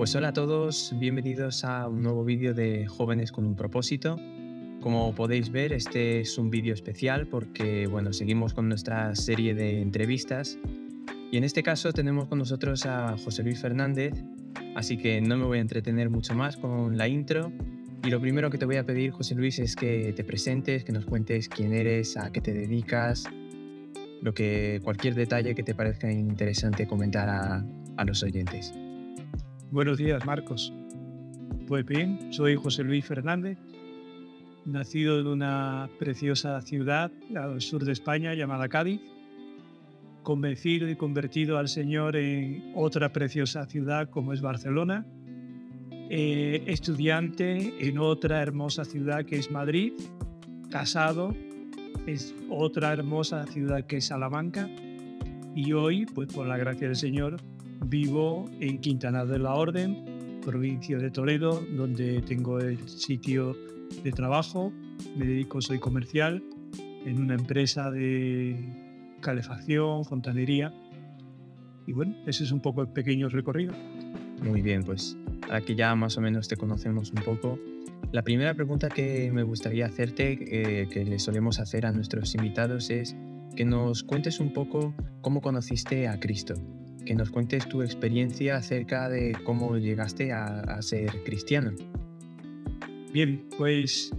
Pues hola a todos, bienvenidos a un nuevo vídeo de Jóvenes con un propósito. Como podéis ver, este es un vídeo especial porque, bueno, seguimos con nuestra serie de entrevistas y en este caso tenemos con nosotros a José Luis Fernández, así que no me voy a entretener mucho más con la intro. Y lo primero que te voy a pedir, José Luis, es que te presentes, que nos cuentes quién eres, a qué te dedicas, cualquier detalle que te parezca interesante comentar a los oyentes. Buenos días, Marcos. Pues bien, soy José Luis Fernández, nacido en una preciosa ciudad al sur de España llamada Cádiz, convencido y convertido al Señor en otra preciosa ciudad como es Barcelona, estudiante en otra hermosa ciudad que es Madrid, casado en otra hermosa ciudad que es Salamanca y hoy, pues por la gracia del Señor, vivo en Quintanar de la Orden, provincia de Toledo, donde tengo el sitio de trabajo. Soy comercial en una empresa de calefacción, fontanería. Y bueno, ese es un poco el pequeño recorrido. Muy bien, pues ahora que ya más o menos te conocemos un poco, la primera pregunta que me gustaría hacerte, que le solemos hacer a nuestros invitados, es que nos cuentes un poco cómo conociste a Cristo, que nos cuentes tu experiencia acerca de cómo llegaste a ser cristiano. Bien, pues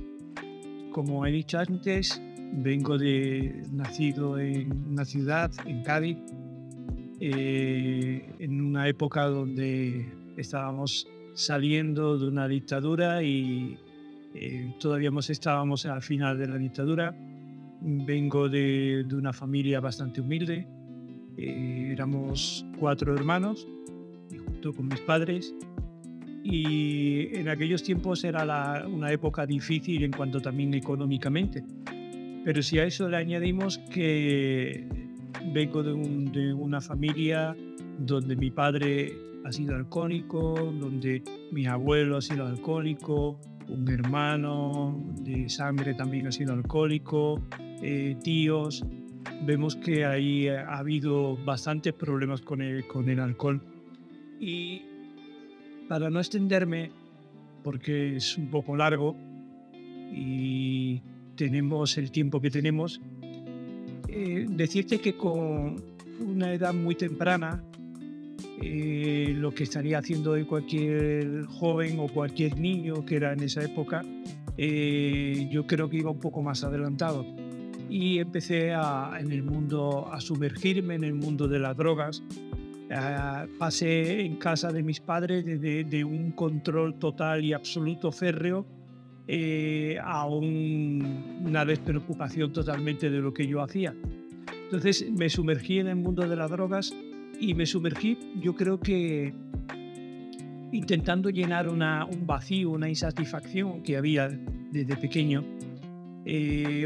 como he dicho antes, nacido en una ciudad, en Cádiz, en una época donde estábamos saliendo de una dictadura y todavía estábamos al final de la dictadura. Vengo de una familia bastante humilde. Éramos 4 hermanos, junto con mis padres, y en aquellos tiempos era una época difícil en cuanto también económicamente. Pero si a eso le añadimos que vengo de una familia donde mi padre ha sido alcohólico, donde mi abuelo ha sido alcohólico, un hermano de sangre también ha sido alcohólico, tíos, vemos que ahí ha habido bastantes problemas con el alcohol. Y para no extenderme, porque es un poco largo y tenemos el tiempo que tenemos, decirte que con una edad muy temprana, lo que estaría haciendo hoy cualquier joven o cualquier niño que era en esa época, yo creo que iba un poco más adelantado. Y empecé en el mundo a sumergirme en el mundo de las drogas. Pasé en casa de mis padres de un control total y absoluto férreo a una despreocupación totalmente de lo que yo hacía. Entonces me sumergí en el mundo de las drogas y me sumergí, yo creo que intentando llenar un vacío, una insatisfacción que había desde pequeño,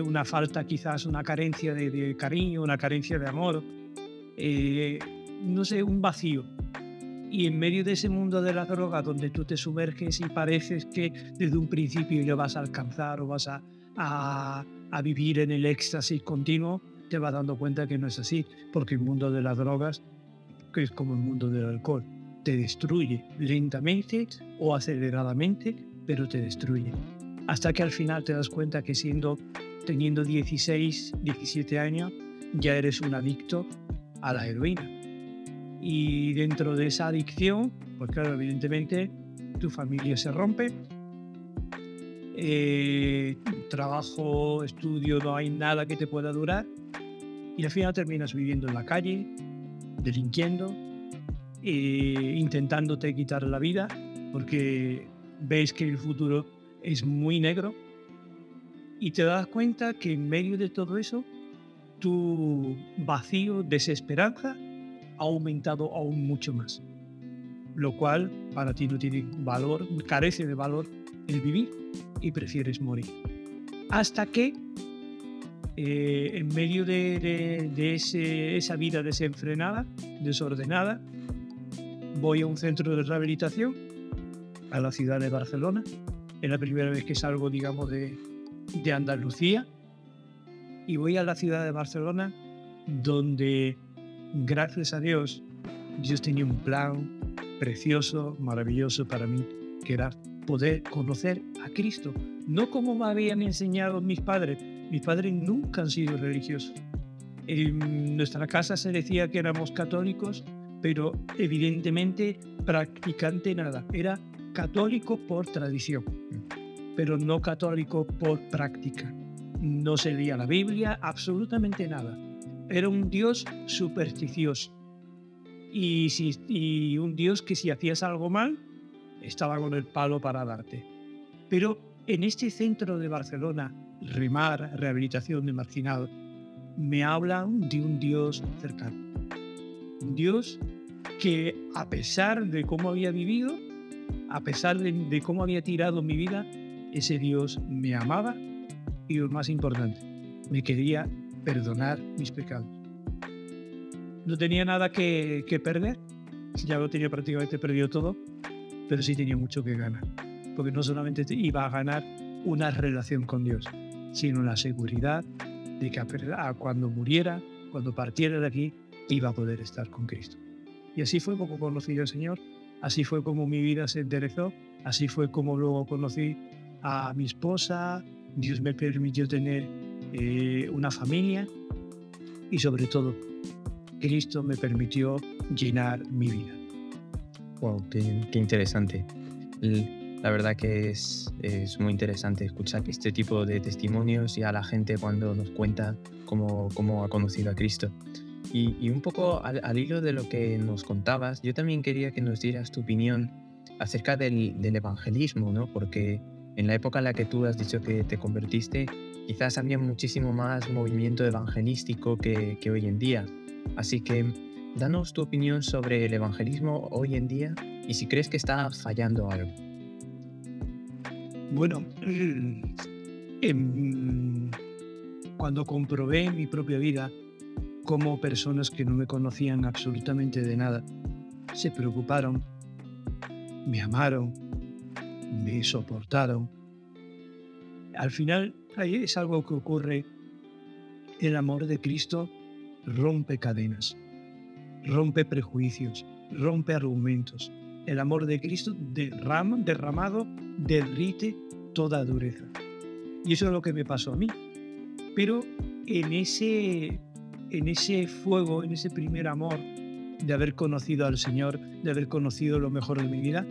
una falta quizás, una carencia de cariño, una carencia de amor, no sé, un vacío. Y en medio de ese mundo de la droga donde tú te sumerges y pareces que desde un principio ya vas a alcanzar o vas a vivir en el éxtasis continuo, te vas dando cuenta que no es así, porque el mundo de las drogas, que es como el mundo del alcohol, te destruye lentamente o aceleradamente, pero te destruye. Hasta que al final te das cuenta que teniendo 16, 17 años, ya eres un adicto a la heroína. Y dentro de esa adicción, pues claro, evidentemente tu familia se rompe, trabajo, estudio, no hay nada que te pueda durar y al final terminas viviendo en la calle, delinquiendo, intentándote quitar la vida porque ves que el futuro es muy negro y te das cuenta que en medio de todo eso tu vacío, desesperanza ha aumentado aún mucho más, lo cual para ti no tiene valor, carece de valor el vivir y prefieres morir. Hasta que en medio de esa vida desenfrenada, desordenada, voy a un centro de rehabilitación a la ciudad de Barcelona. Es la primera vez que salgo, digamos, de Andalucía, y voy a la ciudad de Barcelona donde, gracias a Dios, Dios tenía un plan, precioso, maravilloso para mí, que era poder conocer a Cristo, no como me habían enseñado mis padres. Mis padres nunca han sido religiosos. En nuestra casa se decía que éramos católicos, pero evidentemente practicante nada. Era católico por tradición, pero no católico por práctica. No se leía la Biblia, absolutamente nada. Era un Dios supersticioso. Y un Dios que si hacías algo mal, estaba con el palo para darte. Pero en este centro de Barcelona, REMAR, Rehabilitación de Marginados, me hablan de un Dios cercano. Un Dios que, a pesar de cómo había vivido, a pesar de cómo había tirado mi vida, ese Dios me amaba y, lo más importante, me quería perdonar mis pecados. No tenía nada que perder, ya lo tenía prácticamente perdido todo, pero sí tenía mucho que ganar, porque no solamente iba a ganar una relación con Dios, sino la seguridad de que cuando muriera, cuando partiera de aquí, iba a poder estar con Cristo. Y así fue como conocí al Señor, así fue como mi vida se enderezó, así fue como luego conocí a mi esposa. Dios me permitió tener una familia y, sobre todo, Cristo me permitió llenar mi vida. Wow, qué interesante. La verdad que es muy interesante escuchar este tipo de testimonios y a la gente cuando nos cuenta cómo ha conocido a Cristo. Y un poco al hilo de lo que nos contabas, yo también quería que nos dieras tu opinión acerca del evangelismo, ¿no? Porque en la época en la que tú has dicho que te convertiste, quizás había muchísimo más movimiento evangelístico que hoy en día. Así que danos tu opinión sobre el evangelismo hoy en día y si crees que está fallando algo. Bueno, cuando comprobé en mi propia vida cómo personas que no me conocían absolutamente de nada se preocuparon, me amaron, me soportaron. Al final, ahí es algo que ocurre. El amor de Cristo rompe cadenas, rompe prejuicios, rompe argumentos. El amor de Cristo derramado derrite toda dureza. Y eso es lo que me pasó a mí. Pero en ese fuego, en ese primer amor de haber conocido al Señor, de haber conocido lo mejor de mi vida,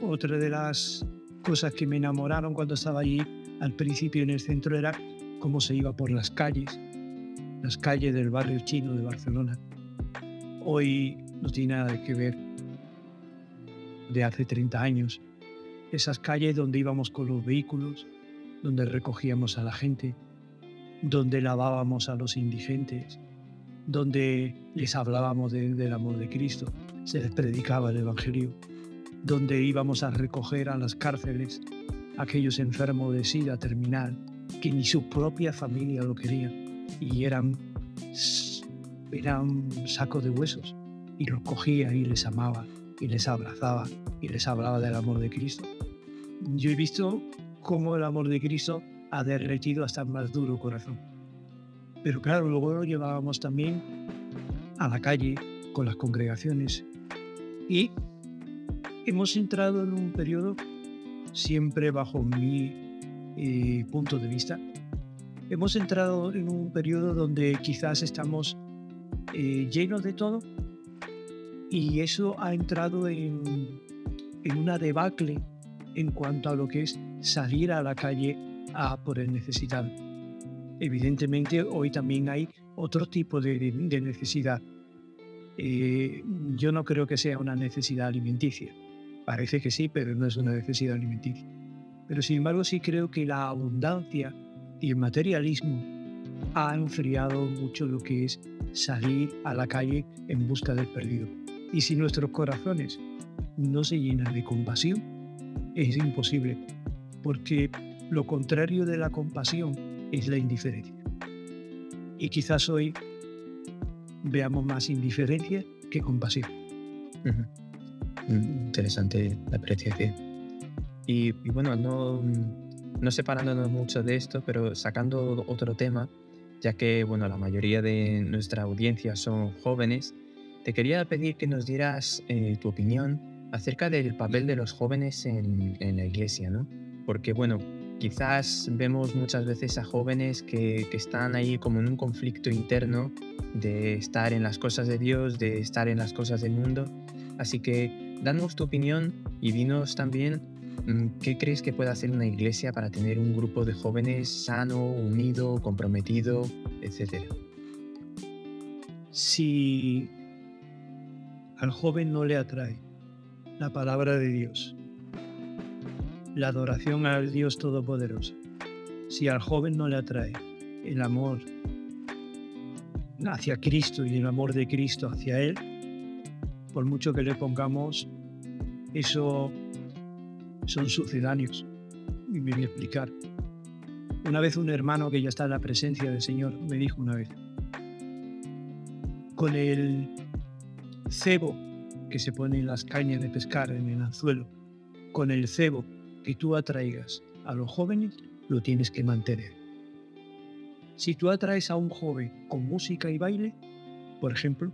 otra de las cosas que me enamoraron cuando estaba allí al principio en el centro era cómo se iba por las calles del barrio chino de Barcelona. Hoy no tiene nada que ver de hace 30 años. Esas calles donde íbamos con los vehículos, donde recogíamos a la gente, donde lavábamos a los indigentes, donde les hablábamos del amor de Cristo, se les predicaba el Evangelio, donde íbamos a recoger a las cárceles a aquellos enfermos de SIDA terminal que ni su propia familia lo quería y eran sacos de huesos, y los cogía y les amaba y les abrazaba y les hablaba del amor de Cristo. Yo he visto cómo el amor de Cristo ha derretido hasta el más duro corazón. Pero claro, luego lo llevábamos también a la calle con las congregaciones y hemos entrado en un periodo, siempre bajo mi punto de vista, hemos entrado en un periodo donde quizás estamos llenos de todo y eso ha entrado en una debacle en cuanto a lo que es salir a la calle a por el necesitado. Evidentemente hoy también hay otro tipo de necesidad. Yo no creo que sea una necesidad alimenticia. Parece que sí, pero no es una necesidad alimenticia. Pero sin embargo sí creo que la abundancia y el materialismo ha enfriado mucho lo que es salir a la calle en busca del perdido. Y si nuestros corazones no se llenan de compasión, es imposible, porque lo contrario de la compasión es la indiferencia. Y quizás hoy veamos más indiferencia que compasión. Interesante la apreciación. Y bueno, no separándonos mucho de esto, pero sacando otro tema, ya que bueno, la mayoría de nuestra audiencia son jóvenes, te quería pedir que nos dieras tu opinión acerca del papel de los jóvenes en la iglesia, ¿no? Porque, bueno, quizás vemos muchas veces a jóvenes que están ahí como en un conflicto interno de estar en las cosas de Dios, de estar en las cosas del mundo. Así que danos tu opinión y dinos también qué crees que puede hacer una iglesia para tener un grupo de jóvenes sano, unido, comprometido, etcétera. Si al joven no le atrae la palabra de Dios, la adoración al Dios Todopoderoso, si al joven no le atrae el amor hacia Cristo y el amor de Cristo hacia Él, por mucho que le pongamos, eso son sucedáneos. Y me voy a explicar. Una vez un hermano que ya está en la presencia del Señor me dijo una vez, con el cebo que se pone en las cañas de pescar, en el anzuelo, con el cebo que tú atraigas a los jóvenes, lo tienes que mantener. Si tú atraes a un joven con música y baile, por ejemplo,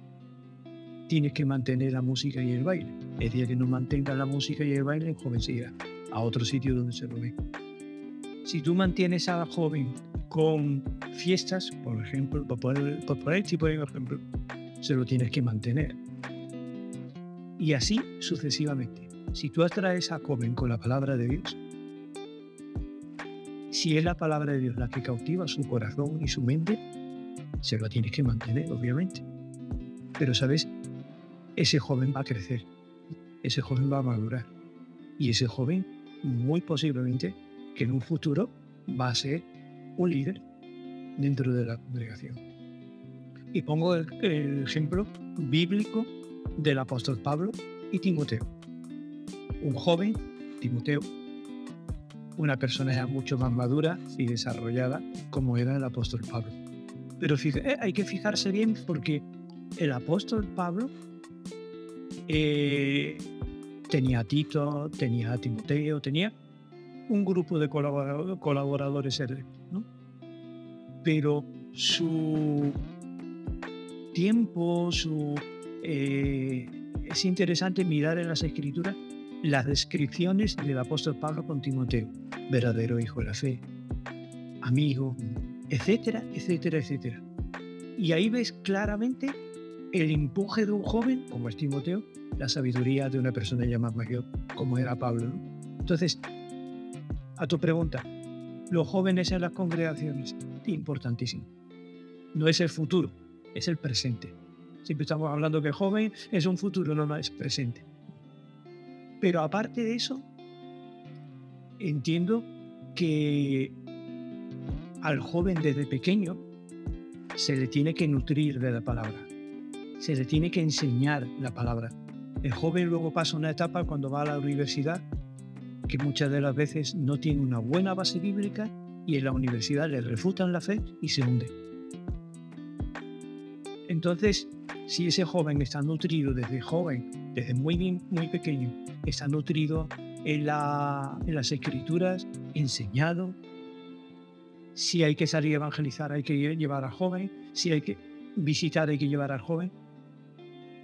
tienes que mantener la música y el baile. El día que no mantenga la música y el baile, el joven se irá a otro sitio donde se lo ve. Si tú mantienes a la joven con fiestas, por ejemplo, por poner tipo de ejemplo, se lo tienes que mantener. Y así sucesivamente. Si tú atraes a joven con la palabra de Dios, si es la palabra de Dios la que cautiva su corazón y su mente, se lo tienes que mantener, obviamente. Pero, ¿sabes? Ese joven va a crecer, ese joven va a madurar. Y ese joven, muy posiblemente, que en un futuro va a ser un líder dentro de la congregación. Y pongo el ejemplo bíblico del apóstol Pablo y Timoteo. Un joven, Timoteo, una persona ya mucho más madura y desarrollada como era el apóstol Pablo. Pero hay que fijarse bien porque el apóstol Pablo tenía a Tito, tenía a Timoteo, tenía un grupo de colaboradores, ¿no? Pero su tiempo, es interesante mirar en las Escrituras las descripciones del apóstol Pablo con Timoteo, verdadero hijo de la fe, amigo, etcétera, etcétera, etcétera. Y ahí ves claramente el empuje de un joven, como es Timoteo, la sabiduría de una persona ya más mayor, como era Pablo, ¿no? Entonces, a tu pregunta, los jóvenes en las congregaciones, importantísimo. No es el futuro, es el presente. Siempre estamos hablando que el joven es un futuro, no es presente. Pero aparte de eso, entiendo que al joven desde pequeño se le tiene que nutrir de la palabra, se le tiene que enseñar la palabra. El joven luego pasa una etapa cuando va a la universidad que muchas de las veces no tiene una buena base bíblica y en la universidad le refutan la fe y se hunde. Entonces, si ese joven está nutrido desde joven, desde muy pequeño, está nutrido en las Escrituras, enseñado, si hay que salir a evangelizar hay que llevar al joven, si hay que visitar hay que llevar al joven.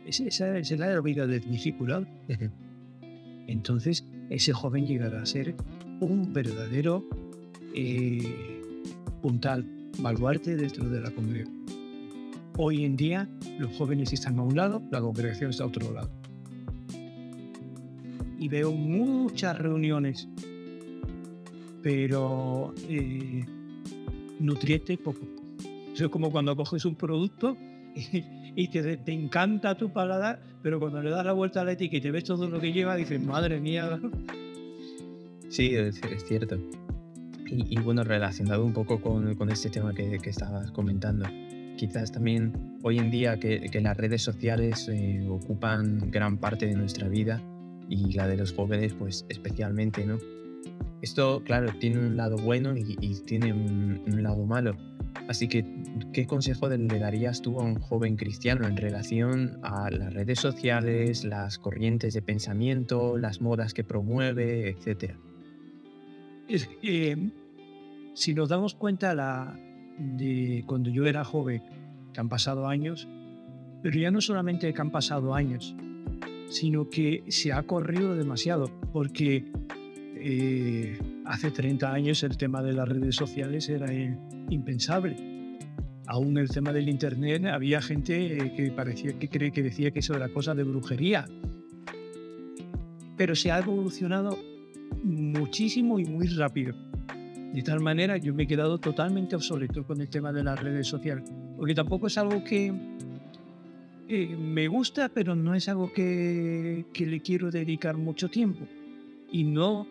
Esa es la vida del discipulado. Entonces, ese joven llegará a ser un verdadero puntal, baluarte dentro de la congregación. Hoy en día, los jóvenes están a un lado, la congregación está a otro lado. Y veo muchas reuniones, pero nutriente poco. Eso es como cuando coges un producto y te encanta tu paladar, pero cuando le das la vuelta a la etiqueta y te ves todo lo que lleva, dices, madre mía. Sí, es cierto. Y bueno, relacionado un poco con este tema que estabas comentando, quizás también hoy en día que las redes sociales ocupan gran parte de nuestra vida y la de los jóvenes pues especialmente, ¿no? Esto, claro, tiene un lado bueno y tiene un lado malo. Así que, ¿qué consejo le darías tú a un joven cristiano en relación a las redes sociales, las corrientes de pensamiento, las modas que promueve, etcétera? Si nos damos cuenta de cuando yo era joven, que han pasado años, Pero ya no solamente que han pasado años, sino que se ha corrido demasiado, porque hace 30 años el tema de las redes sociales era impensable. Aún el tema del internet había gente que decía que eso era cosa de brujería. Pero se ha evolucionado muchísimo y muy rápido. De tal manera yo me he quedado totalmente obsoleto con el tema de las redes sociales, porque tampoco es algo que me gusta, pero no es algo que le quiero dedicar mucho tiempo. Y no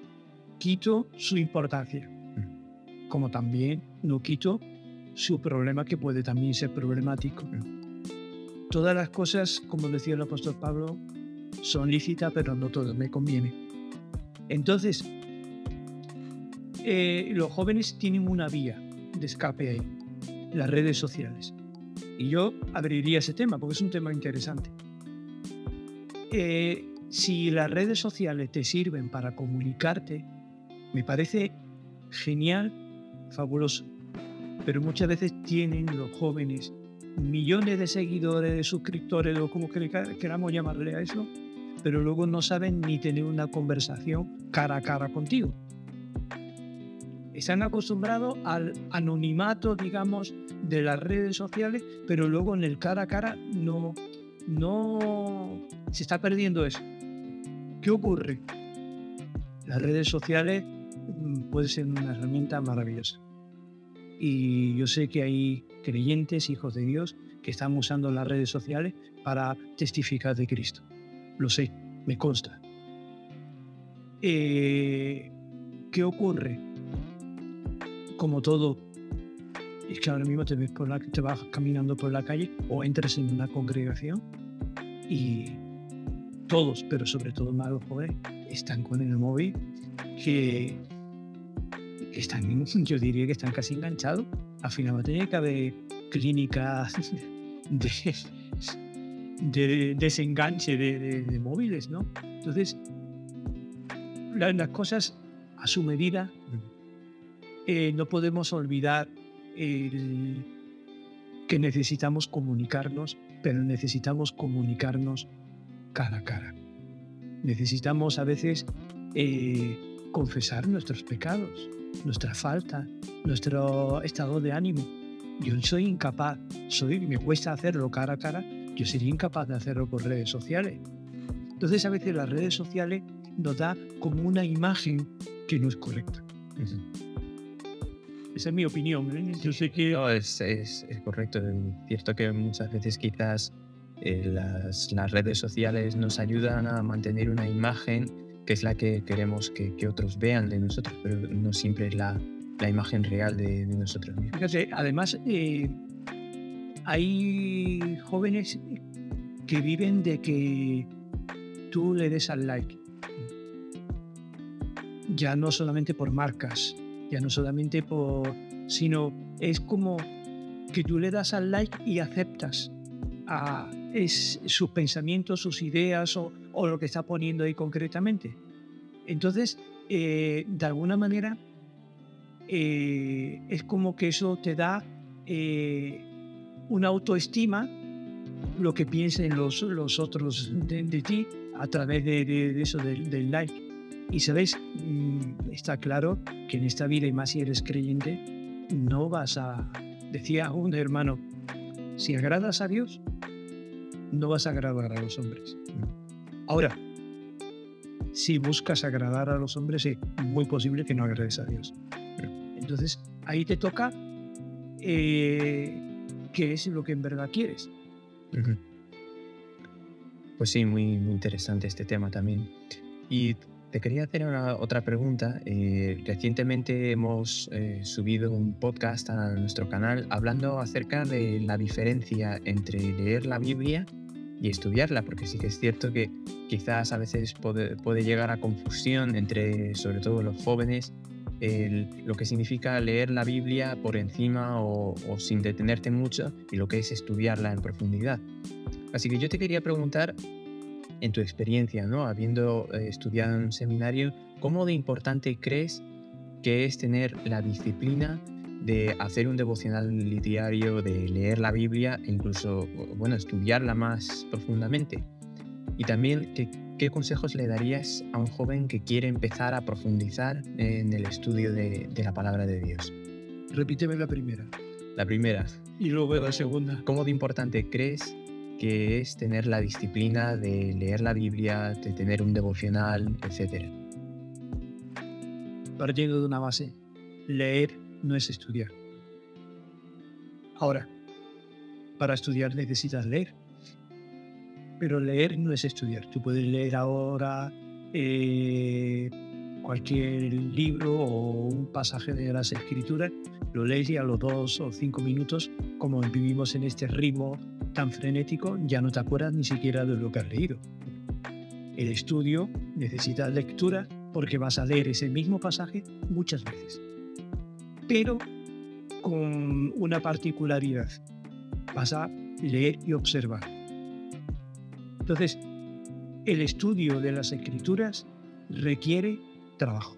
quito su importancia, como también no quito su problema, que puede también ser problemático. Todas las cosas, como decía el apóstol Pablo, son lícitas, pero no todas me convienen. Entonces, los jóvenes tienen una vía de escape ahí, las redes sociales. Y yo abriría ese tema porque es un tema interesante. Si las redes sociales te sirven para comunicarte, me parece genial, fabuloso. Pero muchas veces tienen los jóvenes millones de seguidores, de suscriptores, o como queramos llamarle a eso, pero luego no saben ni tener una conversación cara a cara contigo. Están acostumbrados al anonimato, digamos, de las redes sociales, pero luego en el cara a cara no se está perdiendo eso. ¿Qué ocurre? Las redes sociales pueden ser una herramienta maravillosa. Y yo sé que hay creyentes, hijos de Dios, que están usando las redes sociales para testificar de Cristo. Lo sé, me consta. ¿Qué ocurre? Como todo, es que ahora mismo te vas caminando por la calle o entras en una congregación y todos, pero sobre todo más los jóvenes, están con el móvil que están, yo diría que están casi enganchados. Al final va a tener que haber clínicas de desenganche de móviles, ¿no? Entonces, las cosas a su medida. No podemos olvidar que necesitamos comunicarnos, pero necesitamos comunicarnos cara a cara. Necesitamos a veces confesar nuestros pecados, nuestra falta, nuestro estado de ánimo. Yo soy incapaz, me cuesta hacerlo cara a cara, yo sería incapaz de hacerlo por redes sociales. Entonces a veces las redes sociales nos da como una imagen que no es correcta. Esa es mi opinión, ¿eh? Yo sé que... No, es correcto. Es cierto que muchas veces quizás las redes sociales nos ayudan a mantener una imagen que es la que queremos que otros vean de nosotros, pero no siempre es la imagen real de nosotros mismos. Fíjate, además hay jóvenes que viven de que tú le des al like. Ya no solamente por marcas, ya no solamente sino es como que tú le das al like y aceptas sus pensamientos, sus ideas o lo que está poniendo ahí concretamente. Entonces, de alguna manera, es como que eso te da una autoestima, lo que piensen los otros de ti a través de eso, del like. Y sabéis, está claro que en esta vida, y más si eres creyente, no vas a... Decía un hermano, si agradas a Dios, no vas a agradar a los hombres. Ahora, si buscas agradar a los hombres, es muy posible que no agrades a Dios. Entonces, ahí te toca qué es lo que en verdad quieres. Pues sí, muy, muy interesante este tema también. Y te quería hacer otra pregunta. Recientemente hemos subido un podcast a nuestro canal hablando acerca de la diferencia entre leer la Biblia y estudiarla, porque sí que es cierto que quizás a veces puede llegar a confusión entre, sobre todo los jóvenes, lo que significa leer la Biblia por encima o sin detenerte mucho y lo que es estudiarla en profundidad. Así que yo te quería preguntar, en tu experiencia, ¿no? Habiendo estudiado en un seminario, ¿cómo de importante crees que es tener la disciplina de hacer un devocional diario, de leer la Biblia e incluso, bueno, estudiarla más profundamente? Y también, ¿qué consejos le darías a un joven que quiere empezar a profundizar en el estudio de la palabra de Dios? Repíteme la primera La primera, y luego la segunda. ¿cómo de importante crees que es tener la disciplina de leer la Biblia, de tener un devocional, etcétera? Partiendo de una base, leer no es estudiar. Ahora, para estudiar necesitas leer, pero leer no es estudiar. Tú puedes leer ahora cualquier libro o un pasaje de las Escrituras, lo lees y a los 2 o 5 minutos, como vivimos en este ritmo tan frenético, ya no te acuerdas ni siquiera de lo que has leído. El estudio necesita lectura porque vas a leer ese mismo pasaje muchas veces, pero con una particularidad: vas a leer y observar. Entonces, el estudio de las Escrituras requiere trabajo.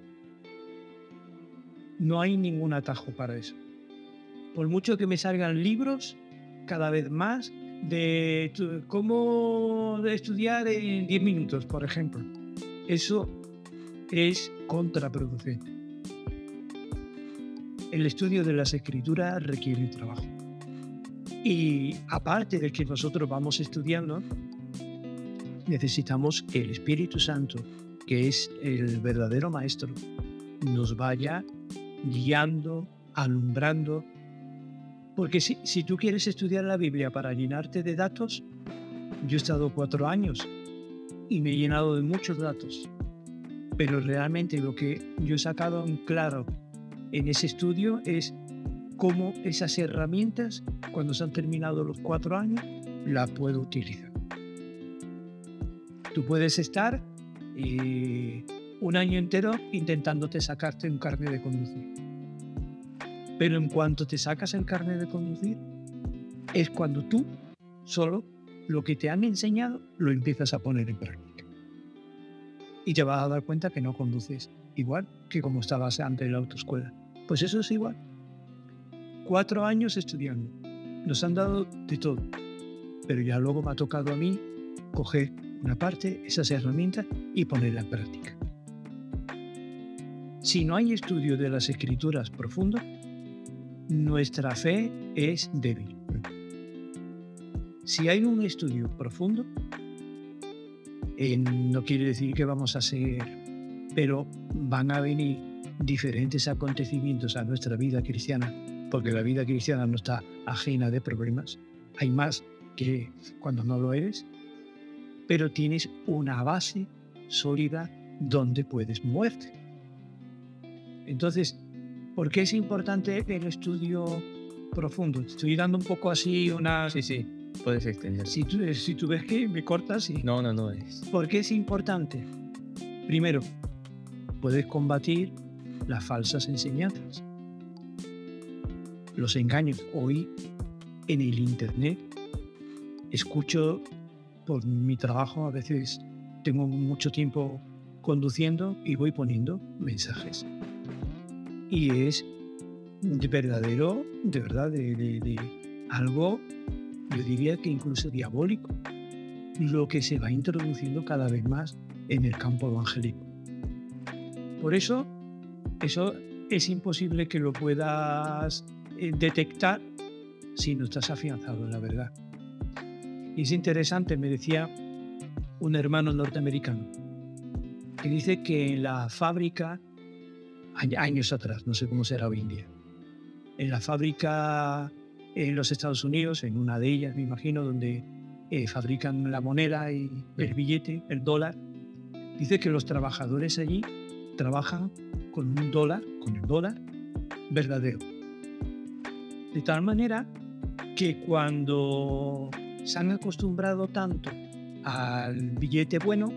No hay ningún atajo para eso. Por mucho que me salgan libros cada vez más de cómo estudiar en 10 minutos, por ejemplo, eso es contraproducente. El estudio de las Escrituras requiere trabajo. Y aparte de que nosotros vamos estudiando, necesitamos que el Espíritu Santo, que es el verdadero maestro, nos vaya guiando, alumbrando. Porque si tú quieres estudiar la Biblia para llenarte de datos, yo he estado 4 años y me he llenado de muchos datos. Pero realmente lo que yo he sacado en claro en ese estudio es cómo esas herramientas, cuando se han terminado los 4 años, las puedo utilizar. Tú puedes estar un año entero intentándote sacarte un carnet de conducir. Pero en cuanto te sacas el carnet de conducir, es cuando tú solo lo que te han enseñado lo empiezas a poner en práctica. Y te vas a dar cuenta que no conduces igual que como estabas antes en la autoescuela. Pues eso es igual. 4 años estudiando. Nos han dado de todo. Pero ya luego me ha tocado a mí coger una parte, esas herramientas, y ponerla en práctica. Si no hay estudio de las Escrituras profundo, nuestra fe es débil. Si hay un estudio profundo, no quiere decir que vamos a seguir, pero van a venir diferentes acontecimientos a nuestra vida cristiana, porque la vida cristiana no está ajena de problemas. Hay más que cuando no lo eres, pero tienes una base sólida donde puedes moverte. Entonces, ¿por qué es importante el estudio profundo? Estoy dando un poco así una... Sí, puedes extender. Si tú ves que me cortas, sí. No, es... ¿Por qué es importante? Primero, puedes combatir las falsas enseñanzas, los engaños. Hoy, en el Internet, escucho por mi trabajo, a veces tengo mucho tiempo conduciendo y voy poniendo mensajes. Y es de verdad, de algo, yo diría que incluso diabólico, lo que se va introduciendo cada vez más en el campo evangélico. Por eso es imposible que lo puedas detectar si no estás afianzado en la verdad. Y es interesante, me decía un hermano norteamericano, que dice que en la fábrica, años atrás, no sé cómo será hoy en día, en la fábrica en los Estados Unidos, en una de ellas, me imagino, donde fabrican la moneda y el billete, el dólar, dice que los trabajadores allí trabajan con el dólar verdadero. De tal manera que cuando se han acostumbrado tanto al billete bueno,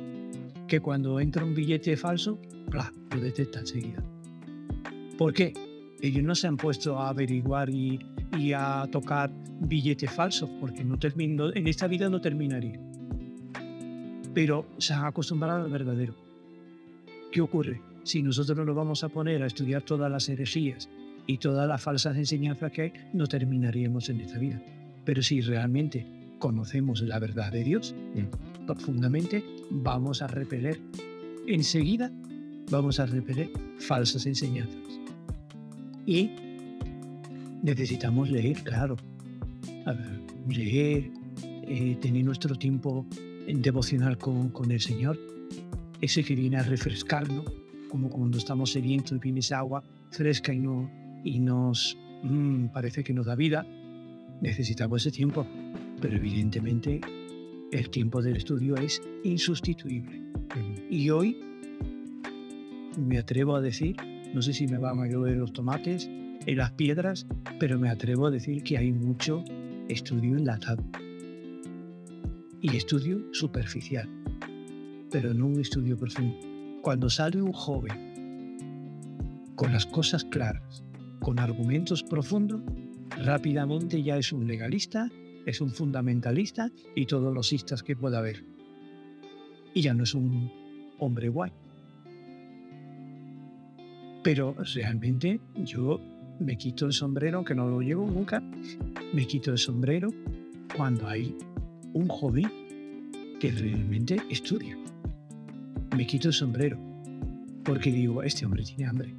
que cuando entra un billete falso, lo detecta enseguida. ¿Por qué? Ellos no se han puesto a averiguar y a tocar billetes falsos, porque en esta vida no terminaría. Pero se han acostumbrado al verdadero. ¿Qué ocurre? Si nosotros nos vamos a poner a estudiar todas las herejías y todas las falsas enseñanzas que hay, no terminaríamos en esta vida. Pero si realmente conocemos la verdad de Dios profundamente, vamos a repeler enseguida, vamos a repeler falsas enseñanzas. Y necesitamos leer, claro, leer, tener nuestro tiempo devocional con el Señor, ese que viene a refrescarnos, como cuando estamos sedientos y viene esa agua fresca y nos parece que nos da vida. Necesitamos ese tiempo, pero evidentemente el tiempo del estudio es insustituible. Y hoy me atrevo a decir, no sé si me van a llover los tomates en las piedras, pero me atrevo a decir que hay mucho estudio enlatado y estudio superficial, pero no un estudio profundo. Cuando sale un joven con las cosas claras, con argumentos profundos, rápidamente ya es un legalista, es un fundamentalista y todos los istas que pueda haber. Y ya no es un hombre guay. Pero realmente yo me quito el sombrero, aunque no lo llevo nunca, me quito el sombrero cuando hay un joven que realmente estudia. Me quito el sombrero porque digo, este hombre tiene hambre.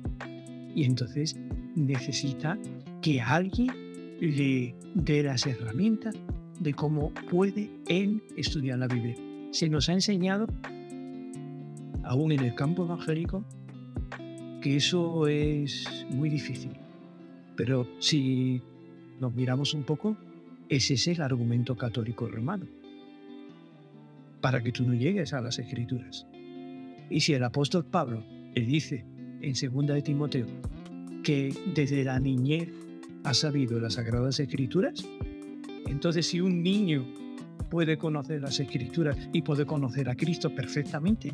Y entonces necesita que alguien le dé las herramientas de cómo puede él estudiar la Biblia. Se nos ha enseñado, aún en el campo evangélico, que eso es muy difícil. Pero si nos miramos un poco, ese es el argumento católico romano para que tú no llegues a las Escrituras. Y si el apóstol Pablo le dice en 2 de Timoteo que desde la niñez ha sabido las Sagradas Escrituras, entonces si un niño puede conocer las Escrituras y puede conocer a Cristo perfectamente,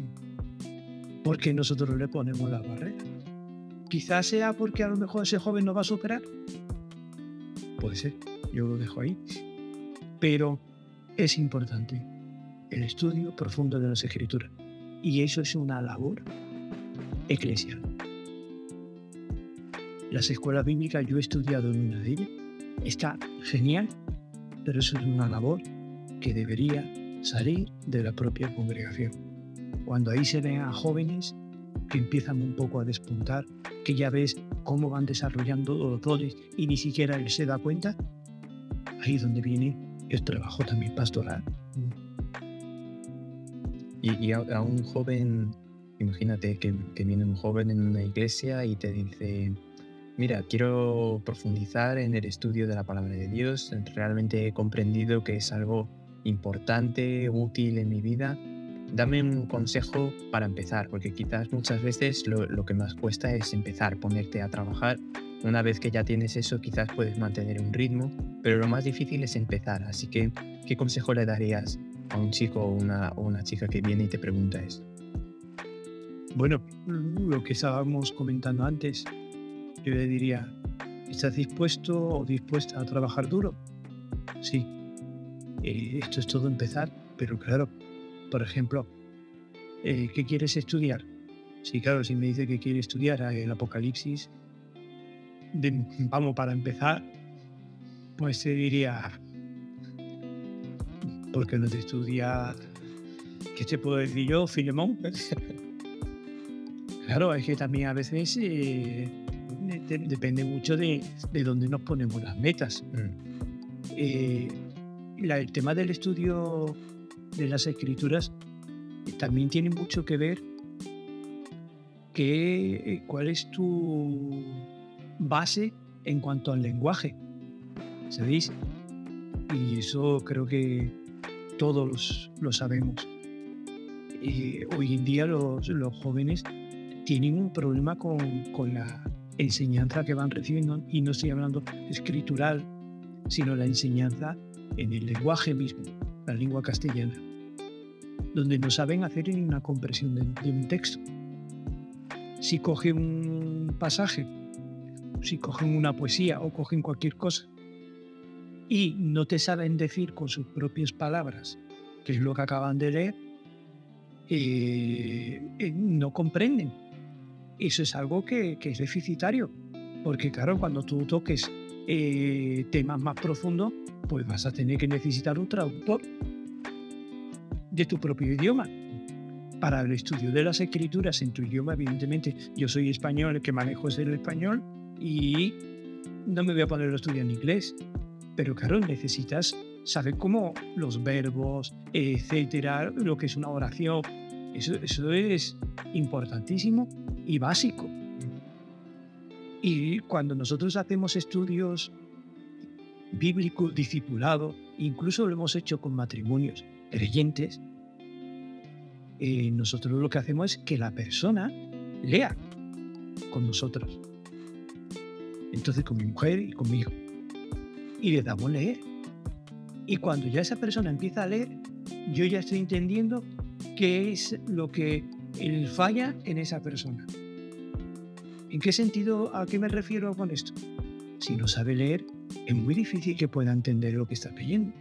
¿por qué nosotros le ponemos la barrera? Quizás sea porque a lo mejor ese joven no va a superar. Puede ser, yo lo dejo ahí. Pero es importante el estudio profundo de las Escrituras. Y eso es una labor eclesial. Las escuelas bíblicas, yo he estudiado en una de ellas, está genial, pero eso es una labor que debería salir de la propia congregación. Cuando ahí se ven a jóvenes que empiezan un poco a despuntar, que ya ves cómo van desarrollando los dones y ni siquiera él se da cuenta, ahí es donde viene el trabajo también pastoral. Y a un joven, imagínate que viene un joven en una iglesia y te dice, mira, quiero profundizar en el estudio de la palabra de Dios, realmente he comprendido que es algo importante, útil en mi vida. Dame un consejo para empezar, porque quizás muchas veces lo que más cuesta es empezar, ponerte a trabajar. Una vez que ya tienes eso, quizás puedes mantener un ritmo, pero lo más difícil es empezar. Así que, ¿qué consejo le darías a un chico o una chica que viene y te pregunta esto? Bueno, lo que estábamos comentando antes, yo le diría, ¿estás dispuesto o dispuesta a trabajar duro? Sí. Esto es todo empezar, pero claro, por ejemplo, ¿qué quieres estudiar? Sí, claro, si me dice que quiere estudiar el Apocalipsis, vamos, para empezar, pues te diría, ¿por qué no te estudias? ¿Qué te puedo decir yo, Filemón? Claro, es que también a veces depende mucho de dónde nos ponemos las metas. El tema del estudio de las Escrituras también tiene mucho que ver cuál es tu base en cuanto al lenguaje, ¿sabéis? Y eso creo que todos lo sabemos. Hoy en día los jóvenes tienen un problema con la enseñanza que van recibiendo, y no estoy hablando escritural, sino la enseñanza en el lenguaje mismo, la lengua castellana, donde no saben hacer ni una comprensión de un texto. Si cogen un pasaje, si cogen una poesía o cogen cualquier cosa y no te saben decir con sus propias palabras qué es lo que acaban de leer, no comprenden. Eso es algo que es deficitario. Porque claro, cuando tú toques temas más profundos, pues vas a tener que necesitar un traductor de tu propio idioma. Para el estudio de las escrituras en tu idioma, evidentemente, yo soy español, el que manejo es el español y no me voy a poner a estudiar en inglés. Pero claro, necesitas saber cómo los verbos, etcétera, lo que es una oración. Eso es importantísimo y básico. Y cuando nosotros hacemos estudios bíblicos, discipulados, incluso lo hemos hecho con matrimonios creyentes, nosotros lo que hacemos es que la persona lea con nosotros. Entonces con mi mujer y conmigo. Y le damos a leer. Y cuando ya esa persona empieza a leer, yo ya estoy entendiendo qué es lo que falla en esa persona. ¿En qué sentido, a qué me refiero con esto? Si no sabe leer, es muy difícil que pueda entender lo que está leyendo.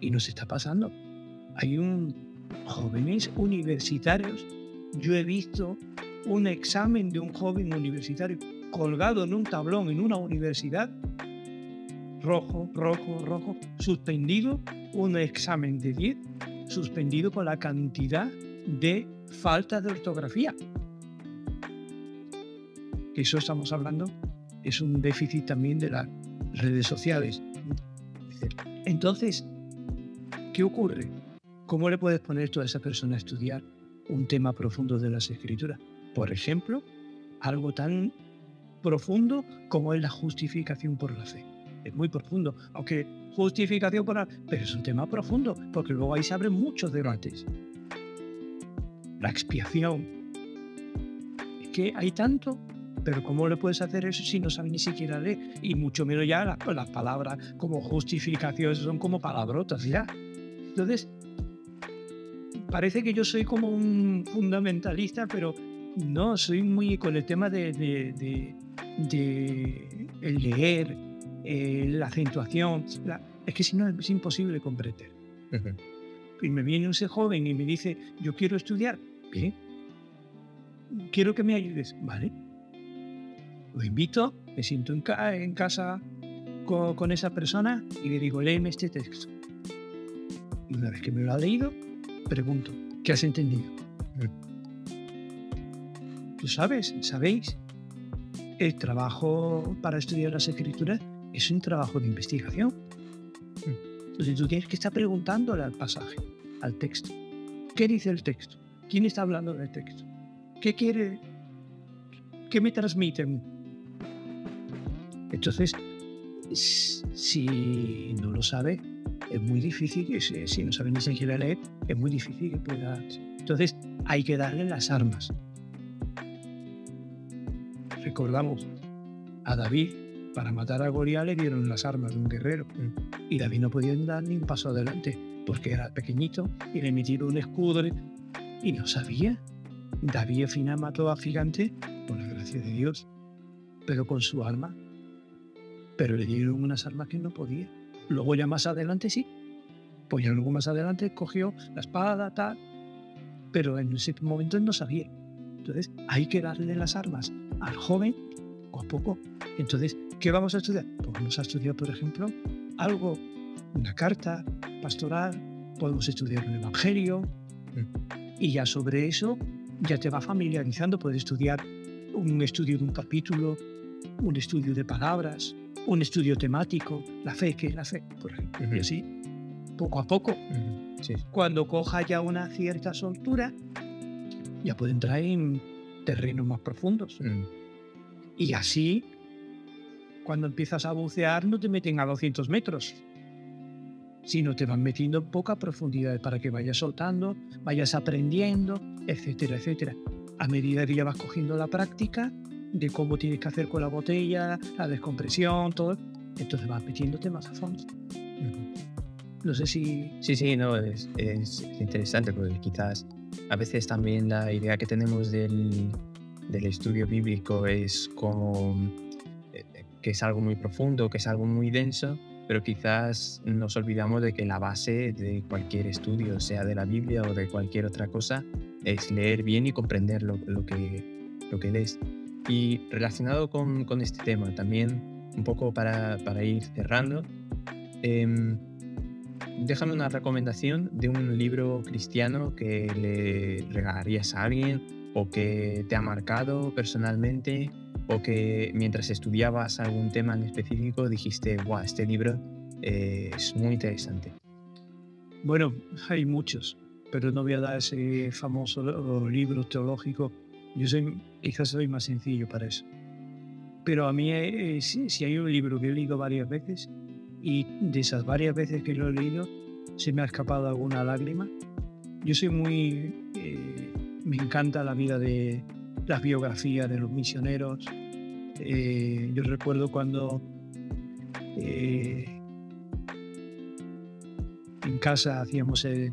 Y nos está pasando. Hay jóvenes universitarios. Yo he visto un examen de un joven universitario colgado en un tablón en una universidad, rojo, suspendido, un examen de 10, suspendido con la cantidad de faltas de ortografía. Eso estamos hablando, es un déficit también de las redes sociales. Entonces, ¿qué ocurre? ¿Cómo le puedes poner tú a esa persona a estudiar un tema profundo de las Escrituras? Por ejemplo, algo tan profundo como es la justificación por la fe. Es muy profundo, aunque justificación por la fe, pero es un tema profundo, porque luego ahí se abren muchos debates. La expiación. Es que hay tanto, pero ¿cómo le puedes hacer eso si no sabes ni siquiera leer? Y mucho menos ya las palabras como justificación son como palabrotas ya. Entonces, parece que yo soy como un fundamentalista, pero no, soy muy con el tema de el leer, la acentuación. Es que si no es imposible comprender. Y me viene ese joven y me dice, yo quiero estudiar. Bien. Quiero que me ayudes. Vale. Lo invito, me siento en casa con esa persona y le digo, léeme este texto. Y una vez que me lo ha leído, pregunto, ¿qué has entendido? Tú sabéis, el trabajo para estudiar las Escrituras es un trabajo de investigación. Entonces tú tienes que estar preguntándole al pasaje, al texto. ¿Qué dice el texto? ¿Quién está hablando del texto? ¿Qué quiere? ¿Qué me transmiten? Entonces, si no lo sabe, es muy difícil, si no sabe ni siquiera leer, es muy difícil que pueda. Entonces, hay que darle las armas. Recordamos a David, para matar a Goliat le dieron las armas de un guerrero. Y David no podía dar ni un paso adelante, porque era pequeñito y le metieron un escudo y no sabía. David al final mató a gigante por la gracia de Dios, pero con su arma. Pero le dieron unas armas que no podía. Luego ya más adelante sí. Pues ya luego más adelante cogió la espada, tal. Pero en ese momento él no sabía. Entonces hay que darle las armas al joven poco a poco. Entonces, ¿qué vamos a estudiar? Pues vamos a estudiar, por ejemplo, algo, una carta pastoral, podemos estudiar el Evangelio, y ya sobre eso ya te va familiarizando. Puedes estudiar un estudio de un capítulo, un estudio de palabras, un estudio temático, la fe, ¿qué es la fe? Por ejemplo, y así, poco a poco. Sí. Cuando coja ya una cierta soltura, ya puede entrar en terrenos más profundos. Y así, cuando empiezas a bucear, no te meten a 200 metros, sino te van metiendo en poca profundidad para que vayas soltando, vayas aprendiendo, etcétera, etcétera. A medida que ya vas cogiendo la práctica de cómo tienes que hacer con la botella, la descompresión, todo, entonces vas metiéndote más a fondo. No sé si... Sí, no, es interesante porque quizás a veces también la idea que tenemos del estudio bíblico es como que es algo muy profundo, que es algo muy denso, pero quizás nos olvidamos de que la base de cualquier estudio, sea de la Biblia o de cualquier otra cosa, es leer bien y comprender lo que lees. Y relacionado con este tema también, un poco para ir cerrando, em, déjame una recomendación de un libro cristiano que le regalarías a alguien o que te ha marcado personalmente o que mientras estudiabas algún tema en específico dijiste, guau, este libro es muy interesante. Bueno, hay muchos, pero no voy a dar ese famoso libro teológico. Quizás soy más sencillo para eso. Pero a mí, si hay un libro que he leído varias veces y de esas varias veces que lo he leído, se me ha escapado alguna lágrima. Yo soy me encanta la vida de las biografías de los misioneros. Yo recuerdo cuando eh, en casa hacíamos el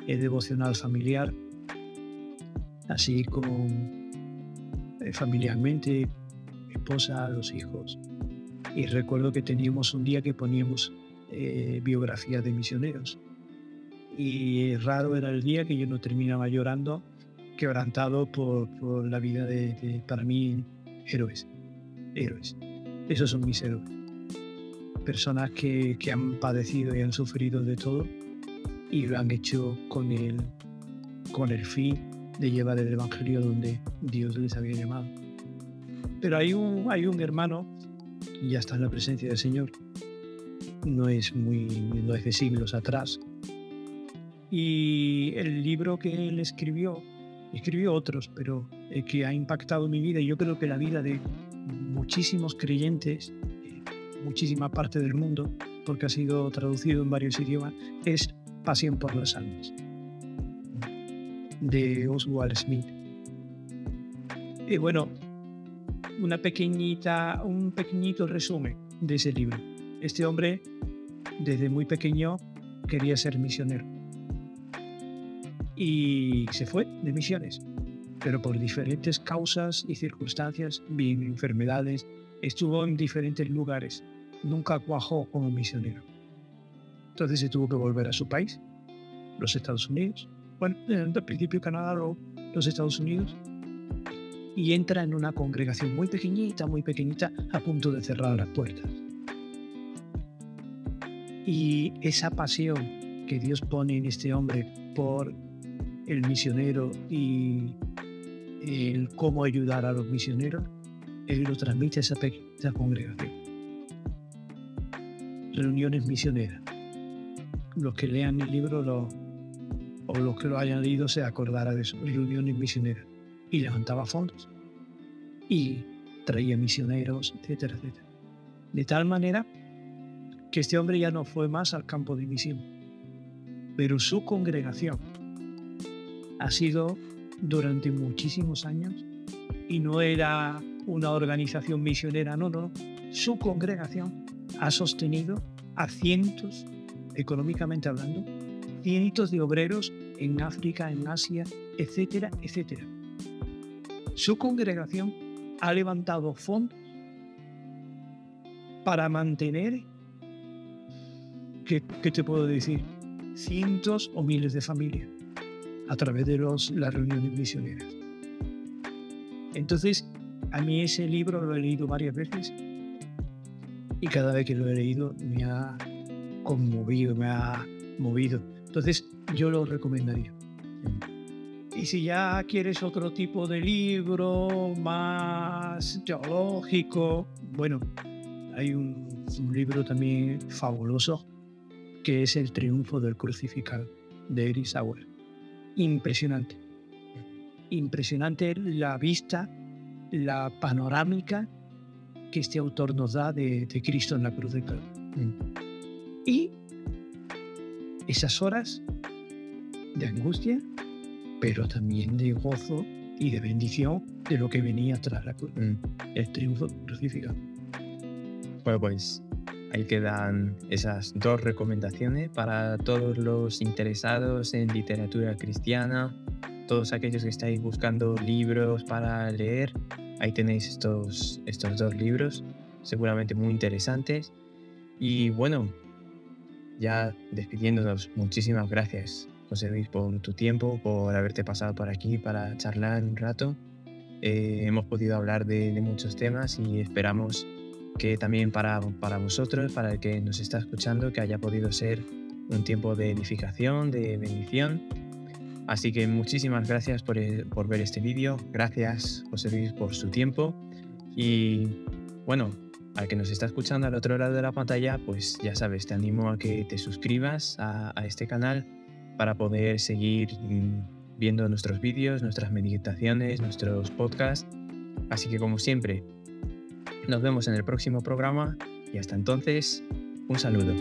devocional familiar, así como familiarmente, mi esposa, los hijos. Y recuerdo que teníamos un día que poníamos biografías de misioneros. Y raro era el día que yo no terminaba llorando, quebrantado por la vida para mí, héroes. Esos son mis héroes. Personas que han padecido y han sufrido de todo y lo han hecho con el fin de llevar el Evangelio donde Dios les había llamado. Pero hay un hermano, y ya está en la presencia del Señor, no es de siglos atrás, y el libro que él escribió otros, pero que ha impactado mi vida, y yo creo que la vida de muchísimos creyentes, muchísima parte del mundo, porque ha sido traducido en varios idiomas, es Pasión por las almas, de Oswald Smith. Y bueno, un pequeñito resumen de ese libro. Este hombre, desde muy pequeño, quería ser misionero. Y se fue de misiones, pero por diferentes causas y circunstancias, bien enfermedades, estuvo en diferentes lugares. Nunca cuajó como misionero. Entonces se tuvo que volver a su país, los Estados Unidos. Bueno, al principio Canadá, luego los Estados Unidos. Y entra en una congregación muy pequeñita, a punto de cerrar las puertas. Y esa pasión que Dios pone en este hombre por el misionero y el cómo ayudar a los misioneros, él lo transmite a esa congregación. Reuniones misioneras. Los que lean el libro o los que lo hayan leído se acordarán de eso, reuniones misioneras. Y levantaba fondos. Y traía misioneros, etcétera, etcétera. De tal manera que este hombre ya no fue más al campo de misión. Pero su congregación ha sido durante muchísimos años, y no era una organización misionera, no. Su congregación ha sostenido a cientos, económicamente hablando, cientos de obreros en África, en Asia, etcétera, etcétera. Su congregación ha levantado fondos para mantener, ¿qué te puedo decir? Cientos o miles de familias a través de las reuniones misioneras. Entonces, a mí ese libro lo he leído varias veces y cada vez que lo he leído me ha conmovido, me ha movido. Entonces, yo lo recomendaría. Y si ya quieres otro tipo de libro más teológico, bueno, hay un libro también fabuloso que es El triunfo del crucificado, de Eric Sauer. Impresionante. Impresionante la vista, la panorámica que este autor nos da de Cristo en la cruz del Calvario. Y esas horas de angustia, pero también de gozo y de bendición de lo que venía tras la cruz. El triunfo crucificado. Bueno, pues ahí quedan esas dos recomendaciones para todos los interesados en literatura cristiana, todos aquellos que estáis buscando libros para leer. Ahí tenéis estos dos libros, seguramente muy interesantes. Y bueno, ya despidiéndonos, muchísimas gracias, José Luis, por tu tiempo, por haberte pasado por aquí para charlar un rato. Hemos podido hablar de muchos temas y esperamos que también para vosotros, para el que nos está escuchando, que haya podido ser un tiempo de edificación, de bendición. Así que muchísimas gracias por ver este vídeo. Gracias, José Luis, por su tiempo. Y bueno, al que nos está escuchando al otro lado de la pantalla, pues ya sabes, te animo a que te suscribas a este canal para poder seguir viendo nuestros vídeos, nuestras meditaciones, nuestros podcasts. Así que como siempre, nos vemos en el próximo programa y hasta entonces, un saludo.